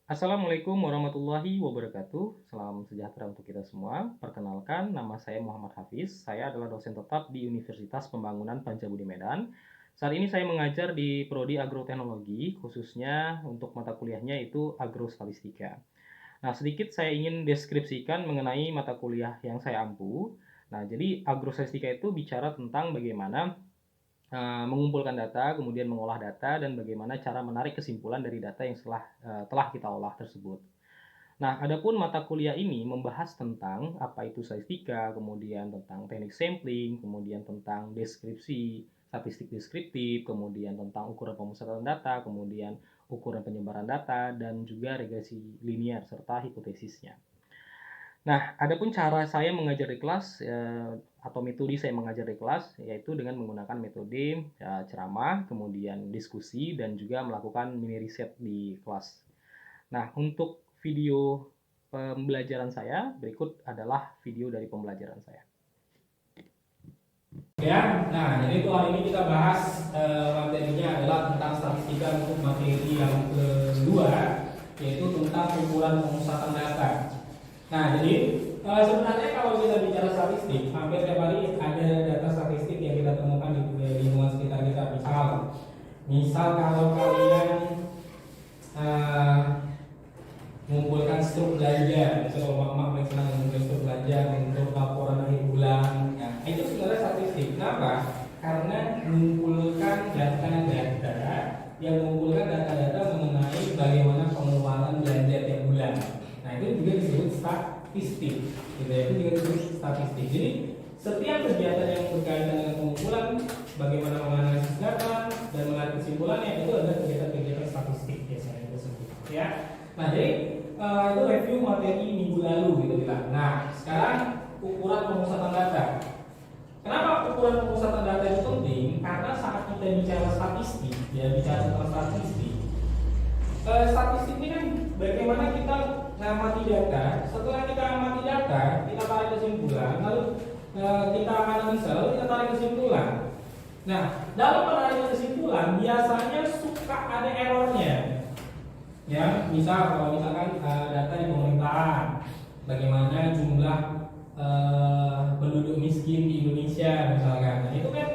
Assalamualaikum warahmatullahi wabarakatuh. Salam sejahtera untuk kita semua. Perkenalkan, nama saya Muhammad Hafiz. Saya adalah dosen tetap di Universitas Pembangunan Pancabudi Medan. Saat ini saya mengajar di Prodi Agroteknologi, khususnya untuk mata kuliahnya itu Agrostatistika. Nah, sedikit saya ingin deskripsikan mengenai mata kuliah yang saya ampu. Nah, jadi agrostatistika itu bicara tentang bagaimana mengumpulkan data, kemudian mengolah data, dan bagaimana cara menarik kesimpulan dari data yang telah kita olah tersebut. Nah, adapun mata kuliah ini membahas tentang apa itu statistika, kemudian tentang teknik sampling, kemudian tentang deskripsi, statistik deskriptif, kemudian tentang ukuran pemusatan data, kemudian ukuran penyebaran data, dan juga regresi linier serta hipotesisnya. Nah, adapun cara saya mengajar di kelas atau metode saya mengajar di kelas yaitu dengan menggunakan metode ceramah, kemudian diskusi dan juga melakukan mini riset di kelas. Nah, untuk video pembelajaran saya berikut adalah video dari pembelajaran saya. Ya, nah jadi itu hari ini kita bahas materinya adalah tentang statistika untuk materi yang kedua, yaitu tentang ukuran pemusatan data. Nah, jadi sebenarnya kalau kita bicara statistik, hampir tiap hari ada data statistik yang kita temukan di lingkungan sekitar kita. Misal kalau kalian mengumpulkan struk belanja, misalnya kalau mama paling senang mengumpulkan struk belanja untuk laporan akhir bulan, nah itu sebenarnya statistik. Kenapa? Karena mengumpulkan data-data yang mengumpulkan data-data mengenai bagaimana pengeluaran belanja tiap bulan. Nah itu juga disebut statistik, gitu ya. Itu juga disebut statistik. Jadi setiap kegiatan yang berkaitan dengan pengumpulan, bagaimana menganalisis data dan menarik kesimpulannya, itu adalah kegiatan-kegiatan statistik biasanya tersebut. Ya. Nah jadi itu review materi minggu lalu gitu bilang. Nah sekarang ukuran pemusatan data. Kenapa ukuran pemusatan data itu penting? Karena saat kita bicara statistik, ya bicara tentang statistik. Statistik ini kan bagaimana kita mengamati data. Setelah kita amati data, kita tarik kesimpulan, lalu kita analisa, lalu kita tarik kesimpulan. Nah, dalam menarik kesimpulan biasanya suka ada errornya. Ya, misal kalau misalkan data di pemerintahan, bagaimana jumlah penduduk miskin di Indonesia misalkan. Nah, itu kan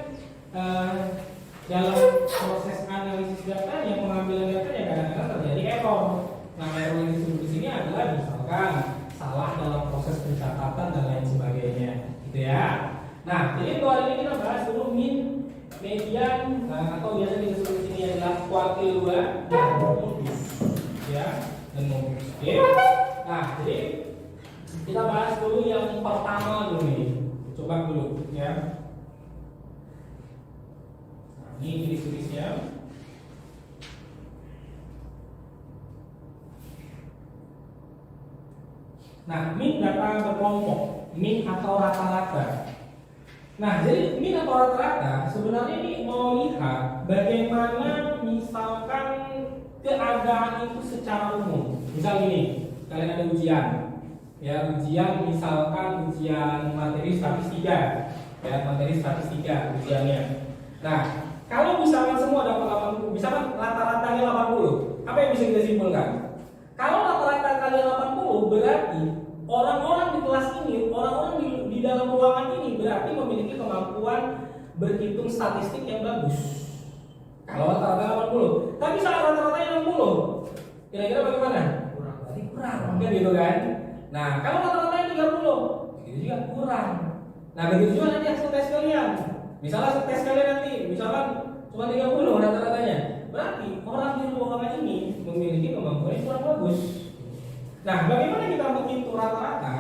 dalam proses analisis data yang pengambilan data ya kadang-kadang terjadi error. Nah, error yang disebut di sini adalah misalkan salah dalam proses pencatatan dan lain sebagainya, gitu ya. Nah, jadi untuk hari ini kita bahas dulu min, median, atau biasa disebut di sini adalah kuartil 2 dan modus, ya, dan modus. Oke. Nah, jadi kita bahas dulu yang pertama dulu nih. Coba dulu, ya. Ini tulisnya. Nah, min data berkelompok, min atau rata-rata. Nah, jadi min atau rata-rata sebenarnya ini mau lihat bagaimana misalkan keadaan itu secara umum. Misal gini, kalian ada ujian, ya ujian misalkan ujian materi statistika, ya materi statistika ujiannya. Nah, kalau misalkan semua dapat 80, misalkan rata-ratanya 80, apa yang bisa kita simpulkan? Kalau rata-rata kalian 80, berarti orang-orang di kelas ini, orang-orang di dalam ruangan ini berarti memiliki kemampuan berhitung statistik yang bagus. Kalau rata-rata 80, tapi saat rata-ratanya 60, kira-kira bagaimana? Kurang, berarti kurang, kan gitu kan? Nah, kalau rata-ratanya 30, itu juga kurang. Nah, begitu juga nanti hasil tes kalian. Misalnya tes kalian nanti, misalkan cuma 30 rata-ratanya, berarti orang di ruangan ini memiliki kemampuan yang kurang bagus. Nah, bagaimana kita menghitung rata-rata?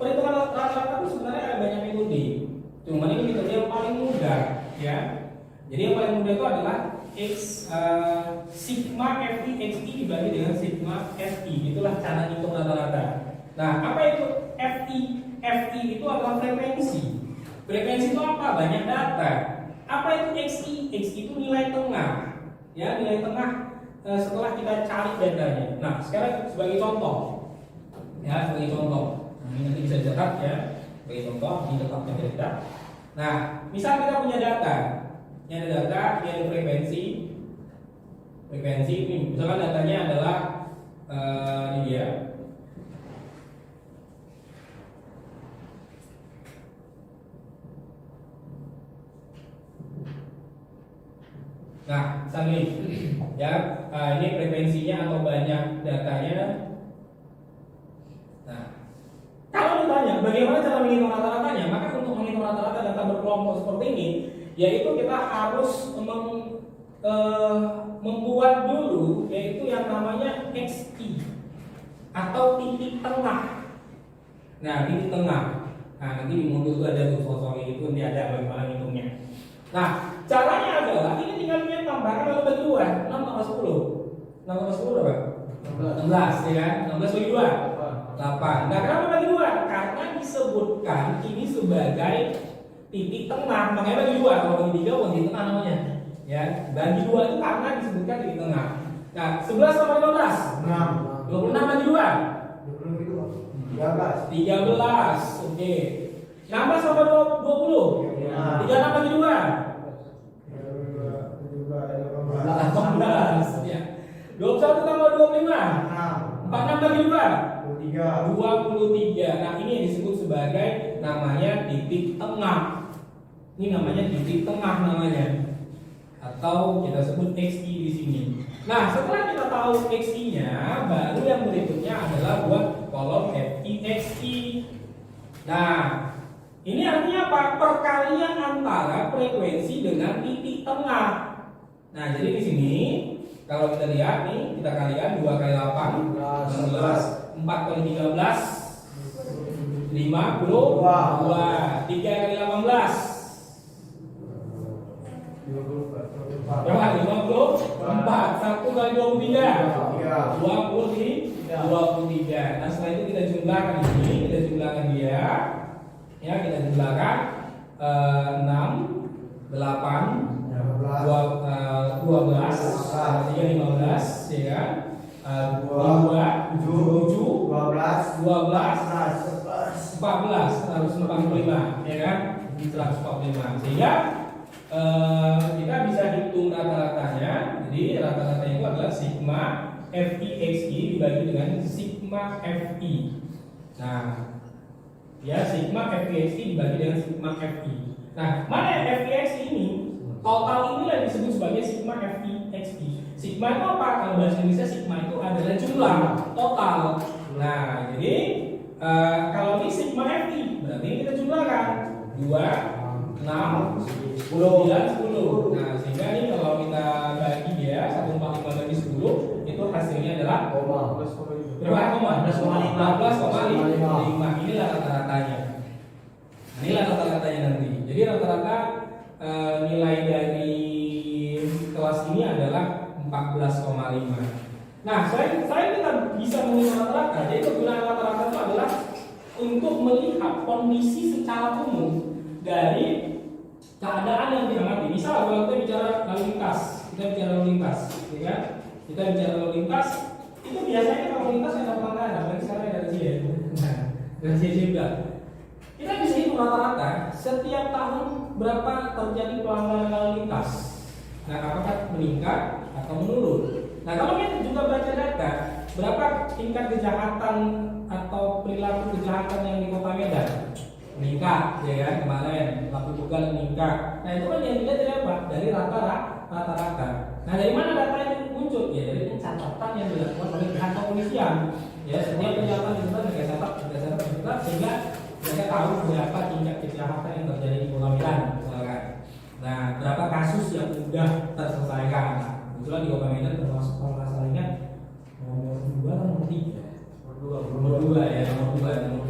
Perhitungan rata-rata itu sebenarnya ada banyak metode. Cuma ini metode yang paling mudah, ya. Jadi yang paling mudah itu adalah sigma FI XI dibagi dengan sigma FI. Itulah cara hitung rata-rata. Nah, apa itu FI? FI itu adalah frekuensi. Frekuensi itu apa? Banyak data. Apa itu XI? XI itu nilai tengah. Ya, nilai tengah setelah kita cari datanya. Nah, sekarang sebagai contoh. Ya, sebagai contoh. Nah, ini nanti bisa dicatat ya. Sebagai contoh, di tetapnya kita. Nah, misal kita punya data. Ini ada data, ini ada frekuensi. Frekuensi ini, misalkan datanya adalah Ini dia. Nah, Sani, ya, ini frekuensinya atau banyak datanya. Nah, kalau ditanya bagaimana cara menghitung rata-ratanya, maka untuk menghitung rata-rata data berkelompok seperti ini, yaitu kita harus membuat dulu yaitu yang namanya XI atau titik tengah. Nah, titik tengah. Nah, nanti di modul itu ada tuh sosok itu, nanti ada bagaimana ngitungnya. Nah, caranya adalah ini tinggal punya tambahkan lalu bagi 2, 6 tambah 10. 6 tambah 10 berapa? 16, ya kan? 16 bagi 2, 8. Nah, kenapa bagi 2? Karena disebutkan ini sebagai titik tengah, makanya bagi 2. Kalau bagi 3 bukan titik tengah namanya. Ya, bagi 2 itu karena disebutkan titik tengah. Nah, 11 tambah 15? 6. 26 bagi 2? 13. 13. Oke. 16 tambah 20? 36 bagi 2? 18. Ya. 21 tambah 25? 46 bagi 2? 23. Nah, ini yang disebut sebagai namanya titik tengah. Ini namanya titik tengah namanya. Atau kita sebut XI di sini. Nah, setelah kita tahu XI-nya, baru yang berikutnya adalah buat kolom FI/XI. Nah, ini artinya apa? Perkalian antara frekuensi dengan titik tengah. Nah, jadi di sini kalau kita lihat nih, kita kalikan 2 kali 8 16, 4 kali 13 52, 3 kali 18 berapa? 54, 1 kali 23 23. Nah, setelah itu kita jumlahkan ini, kita jumlahkan dia. Ya, kita jumlahkan 6, 8, 12, 3, 15, ya kan? 2, 7, 12, 14, 145, ya kan? 145. Sehingga kita bisa hitung rata-ratanya. Jadi rata-ratanya itu adalah sigma FI/XI dibagi dengan sigma FI. Nah, ya, sigma FI/XI dibagi dengan sigma FI. Nah, mana yang FI/XI ini? Total inilah disebut sebagai sigma FI/XI. Sigma itu apa? Kalau bahasa Indonesia sigma itu adalah jumlah total. Nah, jadi kalau ini sigma FI, berarti kita jumlahkan 2, 6, 9, 10. Nah, sehingga ini kalau kita bagi dia 145 bagi 10, itu hasilnya adalah berapa? 14,5. Inilah rata-ratanya. Inilah rata-ratanya nanti. Jadi rata-rata nilai dari kelas ini adalah 14,5. Nah, selain kita bisa menghitung rata-rata, jadi kegunaan rata-rata itu adalah untuk melihat kondisi secara umum dari keadaan yang diamati. Misal kalau kita bicara lalu lintas, ya kan? Kita bicara lalu lintas, itu biasanya lalu lintas yang ada pelanggaran, apalagi sekarang ada razia. Nah, razia juga. Kita bisa hitung rata-rata setiap tahun berapa terjadi pelanggaran lalu lintas. Nah, apakah meningkat atau menurun? Nah, kalau kita juga baca data, berapa tingkat kejahatan atau perilaku kejahatan yang di Kota Medan? Meningkat, ya kan? Kemarin pelaku begal meningkat. Nah, itu kan yang dilihat dari apa? Dari rata-rata. Nah, dari mana data itu muncul? Ya, dari catatan yang dilakukan oleh pihak kepolisian. Ya, setiap kejahatan itu mereka catat, sehingga mereka tahu berapa tingkat kejahatan yang terjadi di Kota Medan, misalkan. Nah, berapa kasus yang sudah terselesaikan? Nah, kebetulan di Kota Medan termasuk kalau nggak salah ingat nomor 2 atau nomor 3? Nomor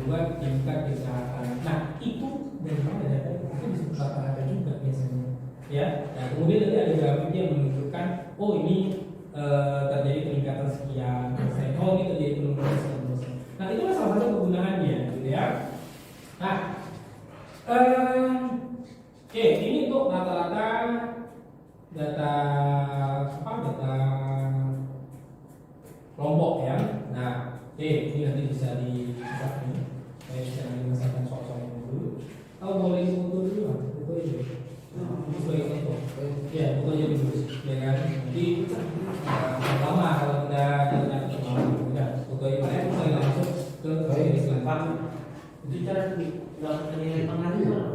2 tingkat kejahatan. Nah, itu dari mana data itu disebut rata-rata juga biasanya. Ya, nah kemudian nanti ada grafik yang menunjukkan, oh ini terjadi peningkatan sekian persen, oh ini terjadi peningkatan sekian persen. Nah, itu salah satu kegunaannya, gitu ya. Nah, oke, ini untuk rata-rata data kelompok ya. Nah, oke, ini nanti bisa dicatat nih. Saya bisa menjelaskan soal-soal dulu. Kalau boleh foto dulu, foto itu. Ini sebagai contoh. Ya, foto aja dulu. Ya kan. Jadi pertama kalau kita Itu cara Nggak nilai tengah itu kan?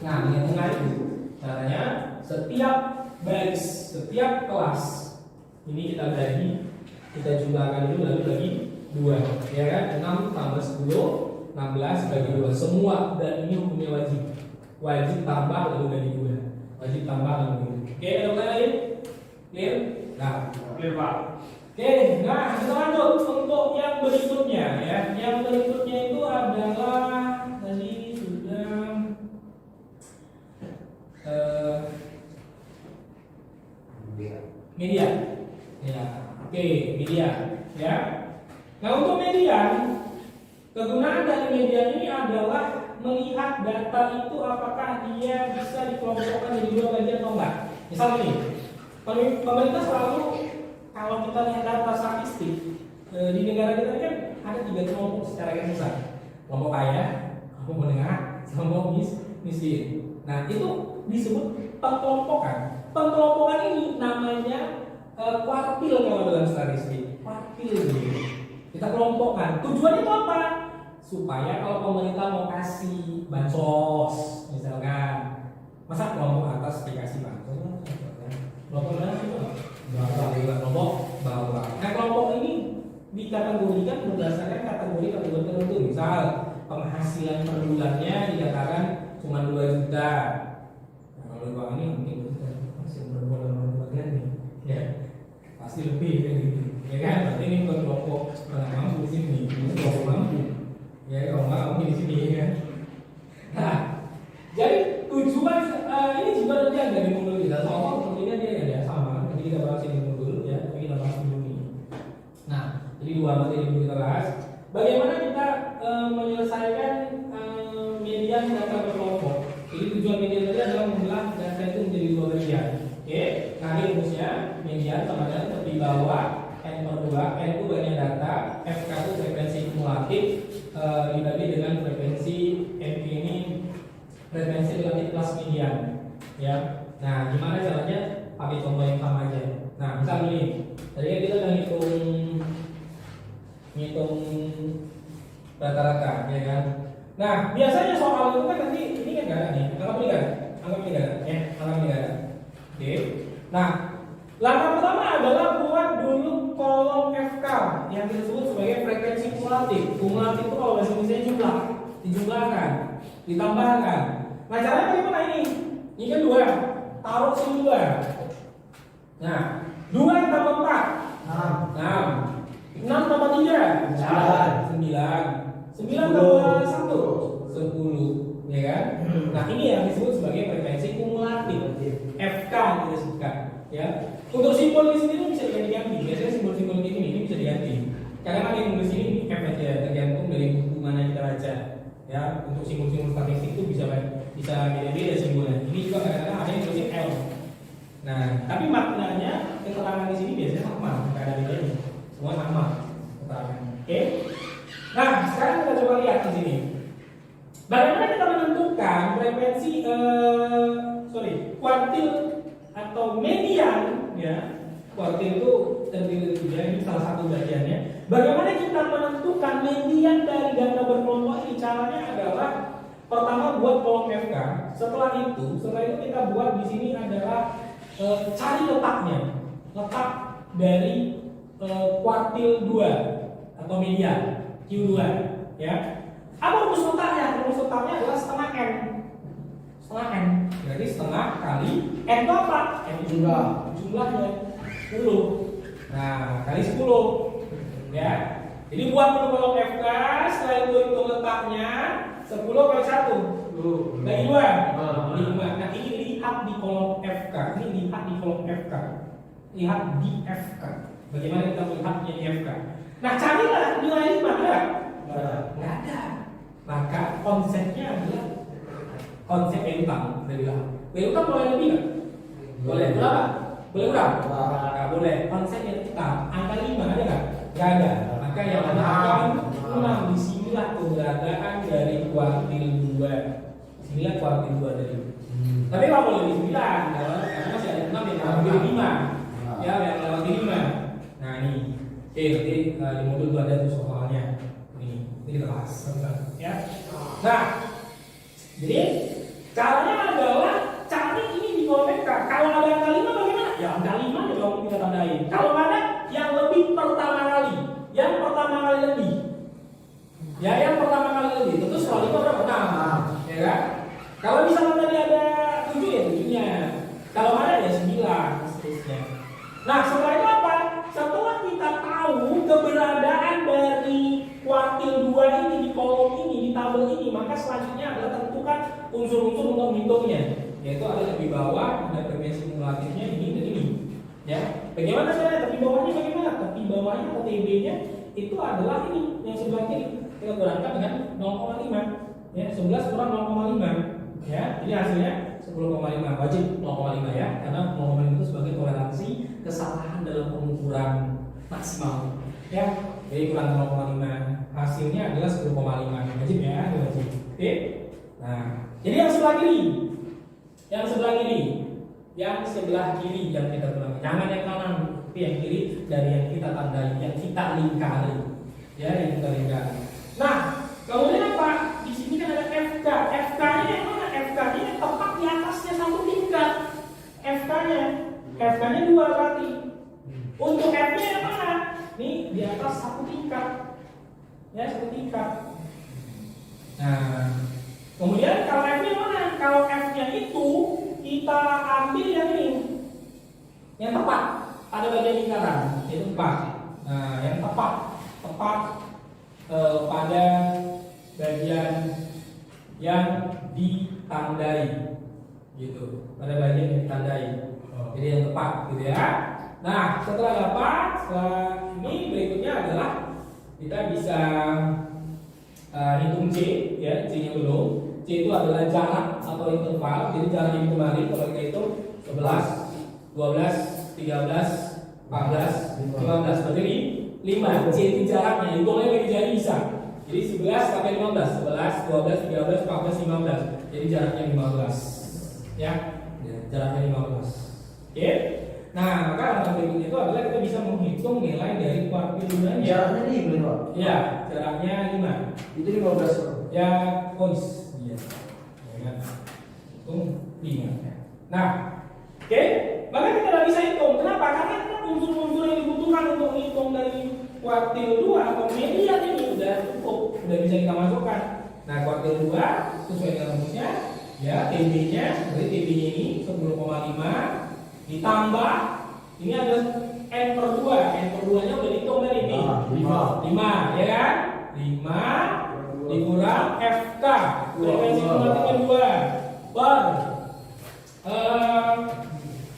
Nah, nilai tengah itu caranya setiap baris, setiap kelas ini kita bagi, kita jumlahkan dulu lalu bagi 2, ya kan? 6 tambah 10, 16 bagi 2 semua, dan ini hukumnya wajib. Wajib tambah lalu bagi 2. Wajib tambah lalu bagi 2. Oke, ada yang lain? Clear? Nah, Clear Pak. oke, nah kita lanjut untuk yang berikutnya ya. Yang berikutnya itu adalah tadi sudah media. Ya, oke, media ya. Nah, untuk median, kegunaan dari median ini adalah melihat data itu apakah dia bisa dikelompokkan jadi 2 bagian atau enggak. Misal ini, pemerintah selalu kalau kita lihat data statistik di negara kita kan ada 3 kelompok secara garis besar. Kelompok kaya, kelompok menengah, kelompok miskin. Nah, itu disebut pengelompokan. Pengelompokan ini namanya kuartil kalau dalam statistik. Kuartil gitu. Kita kelompokkan. Tujuannya itu apa? Supaya kalau pemerintah mau kasih bansos, misalkan, masa kelompok atas dikasih bansos? Kelompok mana itu? Kelompok bawah. Nah, kelompok ini dikategorikan berdasarkan kategori-kategori tertentu. Misal penghasilan per bulannya dikatakan cuma 2 juta. Nah, kalau uang ini mungkin masih berbulan-bulan nih, ya pasti lebih kan gitu, ya kan? Berarti ini kelompok menengah mampu di sini, ini kelompok mampu, ya kalau nggak mungkin di sini, ya kan? Nah, jadi tujuan ini juga nanti ada di modul kita. Soalnya sepertinya dia ya sama. Nanti kita bahas ini modul ya, tapi kita bahas dulu ini. Nah, jadi 2 materi yang kita bahas. Bagaimana kita menyelesaikan median data berkelompok. Jadi tujuan median tadi adalah membelah data itu menjadi 2 bagian. Oke, nah ini rumusnya median sama dengan seperti bawah n/2, n itu banyak data, fk itu frekuensi kumulatif dibagi dengan frekuensi mp ini frekuensi relatif plus median. Ya, nah gimana caranya? Pakai contoh yang sama aja. Nah, misal ini, tadi kan kita udah ngitung rata-rata, ya kan? Nah, biasanya soal itu kan nanti ini kan nggak ada nih, anggap ini nggak ada, anggap ini nggak ada, ya, anggap ini nggak ada. Oke. Nah, langkah pertama adalah buat dulu kolom FK yang disebut sebagai frekuensi kumulatif. Kumulatif itu kalau bahasa Indonesia jumlah, dijumlahkan, ditambahkan. Nah, caranya bagaimana ini? Ini kan 2, taruh sini 2. Nah, 2 tambah 4, 6. 6 tambah 3, 9. 9 tambah 1, 10, ya kan? Nah, ini yang disebut sebagai frekuensi kumulatif. FK yang kita sebutkan, ya. Untuk simbol di sini bisa diganti-ganti. Biasanya simbol-simbol ini bisa diganti. Karena kan yang nulis ini F aja, tergantung dari buku mana kita baca. Ya, untuk simbol-simbol statistik itu bisa beda-beda simbolnya. Ini juga kadang-kadang ada yang tulisnya L. Nah, tapi maknanya keterangan di sini biasanya sama, nggak ada bedanya. Semua sama keterangan. Oke? Nah, sekarang kita coba lihat di sini. Bagaimana kita menentukan frekuensi kuartil atau median, ya. Kuartil itu terdiri dari ini salah satu bagiannya. Bagaimana kita menentukan median dari data berkelompok ini? Caranya adalah pertama buat kolom FK. Setelah itu kita buat di sini adalah cari letaknya, letak dari kuartil 2 atau median Q2, ya. Apa rumus letaknya? Rumus letaknya adalah setengah n. Setengah n. Berarti setengah kali n itu apa? N itu jumlahnya 10. Nah, kali 10. Ya. Jadi buat dulu kolom FK, setelah itu hitung letaknya 10 kali 1. Bagi 2. 5. Nah, ini lihat di kolom FK. Ini lihat di kolom FK. Lihat di FK. Bagaimana kita melihatnya di FK? Nah, carilah nilai 5 enggak? Enggak ada. Maka konsepnya adalah konsep utang. Saya bilang, utang boleh lebih nggak? Boleh berapa? Boleh berapa? Nggak boleh. Konsepnya utang. Angka 5 ada nggak? Nggak ada. Maka yang ada angka 6. Disinilah keberadaan dari kuartil 2. Disinilah kuartil 2 dari. Tapi nggak boleh di 9 karena masih ada 6 yang lebih 5. Ya, yang lewat 5. Nah ini, oke, nanti di modul itu ada tuh soalnya. Nih, Ini kita bahas sebentar, ya. Nah, jadi caranya adalah cari ini di kolom PK. Kalau ada angka 5 bagaimana? Ya angka 5 ya kalau kita tandain. Kalau ada yang lebih pertama kali, yang pertama kali lebih. Ya, yang pertama kali lebih. Tentu soal itu berapa? 6, ya kan? Kalau misalnya tadi ada 7 ya 7-nya. Kalau ada ya 9 seterusnya. Nah, setelah itu apa? Setelah kita tahu keberadaan dari kuartil 2 ini di kolom ini, di tabel ini, maka selanjutnya adalah tentukan unsur-unsur untuk menghitungnya. Yaitu ada di bawah, ada frekuensi kumulatifnya ini dan ini. Ya, bagaimana caranya? Tepi bawahnya bagaimana? Tepi bawahnya atau TB-nya itu adalah ini yang sebelah kiri. Kita kurangkan dengan 0,5. Ya, 11 kurang 0,5. Ya, jadi hasilnya 10,5, wajib 0,5 ya, karena 0,5 itu sebagai toleransi kesalahan dalam pengukuran maksimal. Ya, jadi kurang 0,5, hasilnya adalah 10,5, wajib ya, wajib. Oke. Nah, jadi yang sebelah kiri, yang sebelah kiri yang kita kurang, jangan yang kanan, tapi yang kiri dari yang kita tandai, yang kita lingkari, ya, yang kita lingkari. Nah, kemudian apa? Di sini kan ada FK, FK-nya yang mana? FK-nya yang tepat di atasnya satu tingkat. FK-nya 2 berarti. Untuk F-nya yang mana? Nih di atas satu tingkat. Ya, satu tingkat. Nah, kemudian kalau F-nya mana? Kalau F-nya itu kita ambil yang ini, yang tepat pada bagian lingkaran, yaitu 4. Nah, yang tepat pada bagian yang ditandai, gitu. Pada bagian yang ditandai. Jadi yang tepat, gitu ya. Nah, setelah dapat, setelah ini berikutnya adalah kita bisa hitung C, ya, C-nya belum. C itu adalah jarak atau interval. Jadi jarak yang kemarin kalau kita hitung 11, 12, 13, 14, 15. Berarti ini 5. C itu jaraknya. Hitungnya bagi jari bisa. Jadi 11 sampai 15, 11, 12, 13, 14, 15. Jadi jaraknya 15. Ya, jaraknya 15. Oke. Nah, maka langkah berikutnya itu adalah kita bisa menghitung nilai dari kuartil gunanya. Jaraknya nih berapa? Ya, jaraknya 5. Itu 15. Ya, points. Iya. Ya, hitung 5. Nah, oke. Maka kita tidak bisa hitung. Kenapa? Karena unsur-unsur yang dibutuhkan untuk menghitung dari kuartil 2 atau median ini sudah cukup, sudah bisa kita masukkan. Nah, kuartil 2 sesuai dengan rumusnya, ya, TB-nya, berarti TB-nya ini 10,5 ditambah ini ada N per 2. N per 2-nya udah dihitung dari ini. 5, ya kan? 5 dikurang FK, frekuensi kumulatifnya 2 per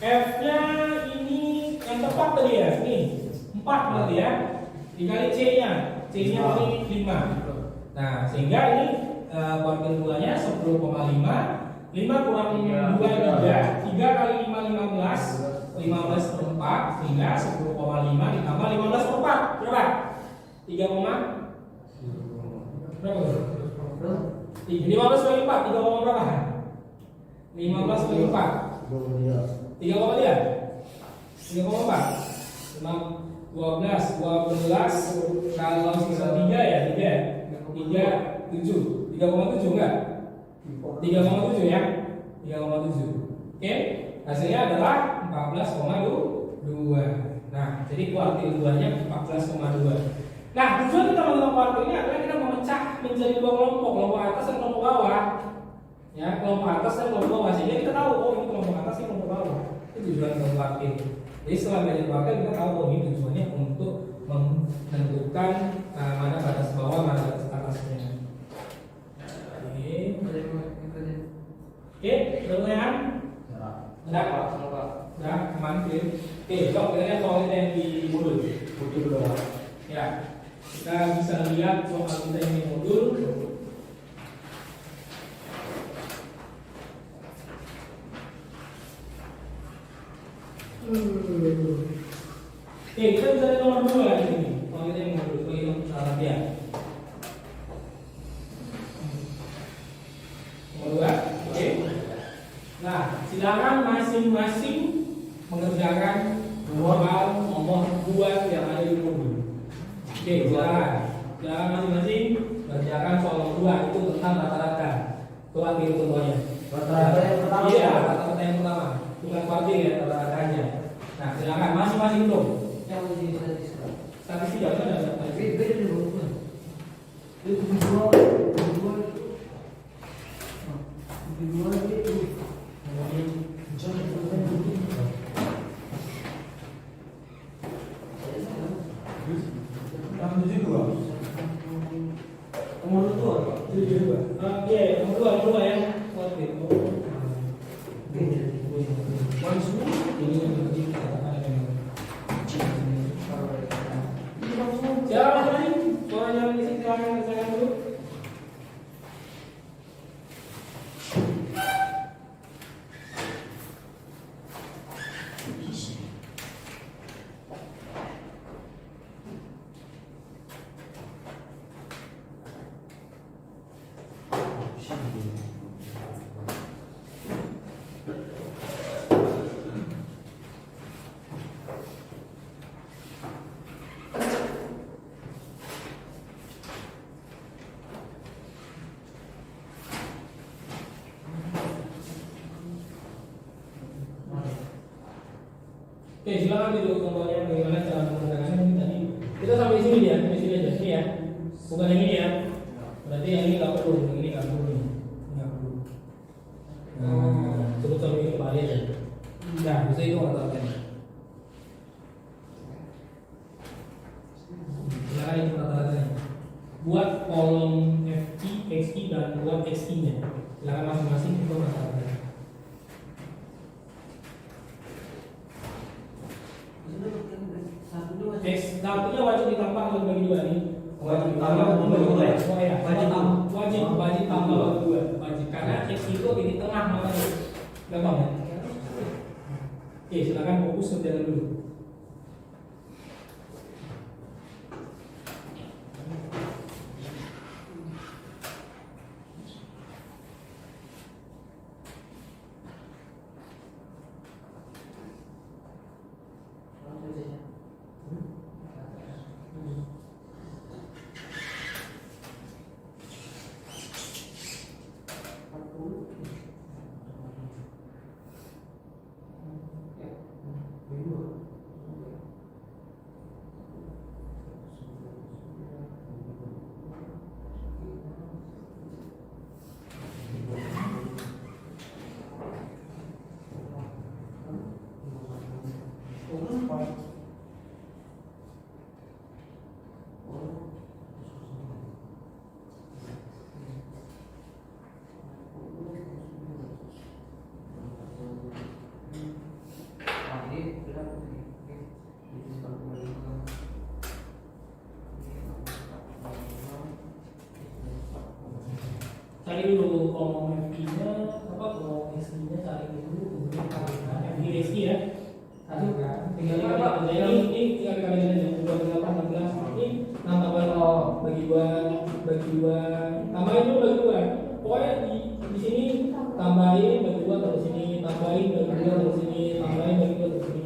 F-nya ini yang tepat tadi ya, ini 4 berarti ya, dikali C-nya ini 5. Nah, sehingga ini kuartil 2-nya 10,5. 5 kurang 2 3 kali 5 15 per 4 sehingga 10,5 ditambah 15 per 4 berapa? 3, berapa? 15 kali 4 3, berapa? 15 kali 4 3,3 3,4 12 kalau sisa 3 ya 3 7 3,7 enggak? 3,7 ya, 3,7. Oke, hasilnya adalah 14,2. Nah, jadi kuartil 2-nya 14,2. Nah, tujuan kita menghitung kuartil ini adalah kita memecah menjadi 2 kelompok, kelompok atas dan kelompok bawah. Ya, kelompok atas dan kelompok bawah. Sehingga kita tahu, oh ini kelompok atas, ini kelompok bawah. Itu tujuan kelompok kuartil. Jadi setelah belajar kuartil kita tahu, oh ini tujuannya untuk menentukan mana batas bawah, mana batas atasnya. Oke, pertanyaan? Udah, aman, clear. Oke, coba kita lihat soalnya yang di modul. Ya, kita bisa lihat soal kita yang di modul. Oke, kita bisa lihat nomor 2 di sini. Soal kita yang modul, bagi salah dia. Nomor 2, oke. Nah, silakan masing-masing mengerjakan nomor 2 yang ada di modul. Oke, silakan masing-masing rujukan rata-rata. Itu arti contohnya. Rata-rata yang pertama. Iya, rata-rata yang pertama. Bukan kuartil ya, rata-rata aja. Nah, silakan masing-masing dong. Yang uji statistik. Statistik apa ada? Beda di bawah. Itu kedua itu. Kedua itu. Nomor 2. Oke, nomor dua ya. Kuartil. Siapa lagi? Suara yang di sini silakan dulu. Oke, silakan dulu contohnya bagaimana cara mengerjakannya ini tadi. Kita sampai sini ya, sampai sini aja, ini ya. Bukan yang ini ya. Berarti yang ini nggak perlu, yang ini nggak perlu nih, nggak perlu. Nah, cukup sampai ini kembali aja. Nah, bisa itu rata-ratanya. Silakan itu rata-ratanya. Buat kolom FI, XI dan buat XI-nya. Silakan masing-masing itu rata-ratanya. Satunya wajib ditambah kalau bagi dua nih. Wajib tambah bagi dua ya? Oh ya, wajib tambah bagi dua. Wajib karena X itu di tengah makanya. Gampang ya? Oke, silakan fokus kerjakan dulu. Cari dulu kolom FI-nya, apa kolom SI-nya cari dulu, kemudian kalikan FI SI ya. Satu kan, tinggal ini tinggal dikalikan aja 28 16 ini nambah bagi dua tambahin dulu bagi dua. Pokoknya di sini tambahin bagi dua terus sini, tambahin bagi dua terus sini, tambahin bagi dua terus sini.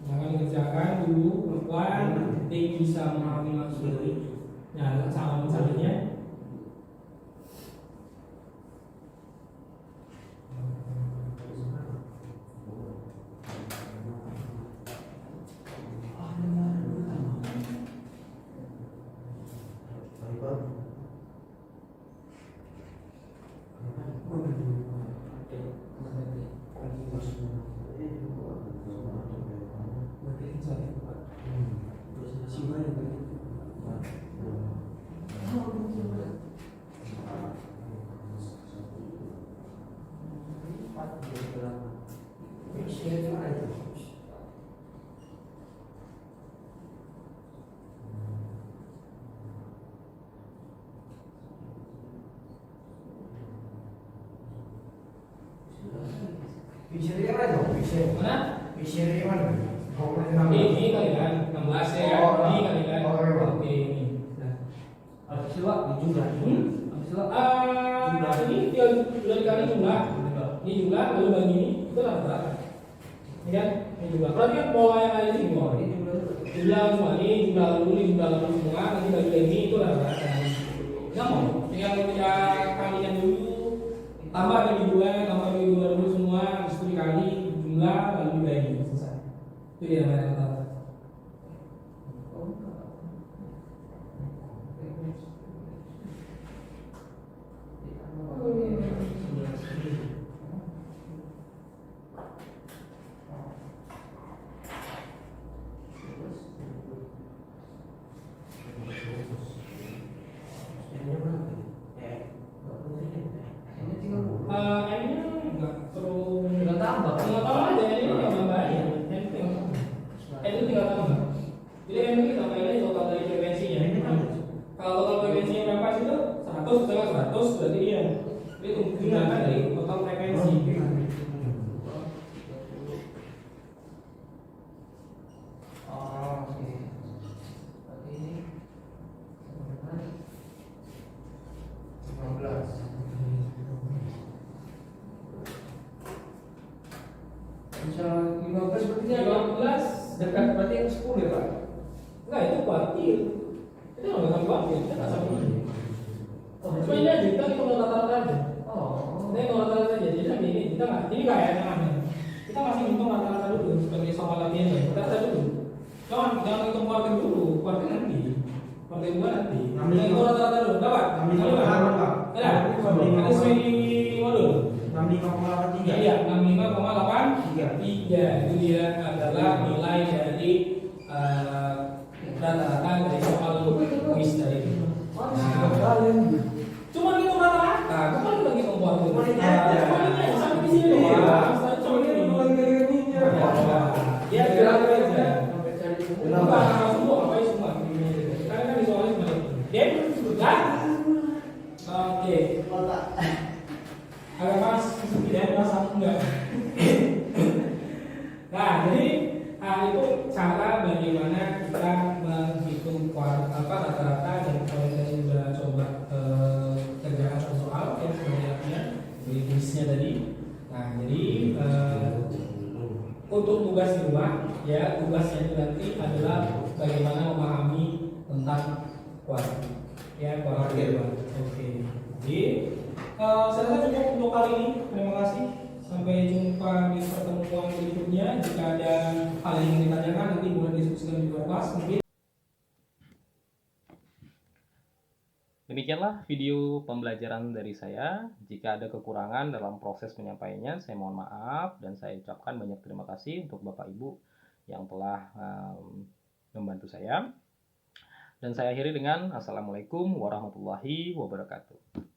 Jangan kerjakan dulu pelan, nanti bisa memahami maksud itu. Nah, sama misalnya. Ini kali kan 16 ya kan? Ini kali kan? Oke ini. Nah, Habis itu Pak, jumlah. Habis itu Pak. ini tinggal dikali jumlah. Ini jumlah lalu bagi ini itu rata-rata. Ini kan, ini jumlah. Berarti kan pola yang ada di sini semua. Jumlah semua ini, jumlah lalu ini, jumlah lalu semua, nanti bagi lagi itu rata-rata. Nggak mau, tinggal kita kalikan dulu, tambah bagi dua dulu semua, habis itu dikali jumlah lalu dibagi, selesai. Itu dia namanya rata-rata. N-nya nggak perlu Nggak tambah. tinggal tambah aja, N ini nggak nambahin, N itu tinggal tambah. N itu tinggal tambah. Jadi N itu kita tambahin total dari frekuensinya. Kalau total frekuensinya berapa sih itu? 100 misalnya 100 berarti dia itu gunakan dari total frekuensi. Oh, oke. Berarti ini 15. Bisa 15 berarti ini ada 15 dekat berarti yang 10 ya Pak? enggak itu kuartil. Itu nggak sampai kuartil, kita nggak sampai ini. Oh, Cuma ini aja kita hitung rata-rata aja. Oh. Kita hitung rata-rata aja. Jadi nanti ini kita nggak, ini kayak namanya. Kita masih hitung rata-rata dulu sebagai soal latihan ya. Rata-rata dulu. Jangan hitung kuartil dulu, kuartil nanti. Kuartil dua nanti. Kita hitung rata-rata dulu. Dapat? Ada? Ada sesuai modul. 65,83. Iya, 65,83 itu dia adalah nilai dari rata-rata dari soal kuis tadi. Cuma itu rata-rata, bukan kita hitung kuartil. Cuma ini aja. Cuma ini aja, sampai di sini doang. Cuma ini. Ya, kira-kira aja. Bukan langsung buat apa semua. Karena kan di soalnya cuma itu. Dan sudah. Oke. Agak pas, tidak pas aku enggak. Nah, jadi itu cara bagaimana kita menghitung rata-rata dan kalau saya sudah coba kerjakan satu soal yang sebenarnya dari tulisnya tadi. Nah, jadi untuk tugas di rumah, ya tugasnya itu nanti adalah bagaimana memahami tentang kuartil. Ya, kuartil. Oke. Jadi saya rasa cukup untuk kali ini. Terima kasih. Sampai jumpa di pertemuan berikutnya. Jika ada hal yang ingin ditanyakan, nanti boleh diskusikan di luar kelas. Mungkin. Demikianlah video pembelajaran dari saya. Jika ada kekurangan dalam proses penyampaiannya, saya mohon maaf dan saya ucapkan banyak terima kasih untuk Bapak Ibu yang telah membantu saya. Dan saya akhiri dengan Assalamualaikum warahmatullahi wabarakatuh.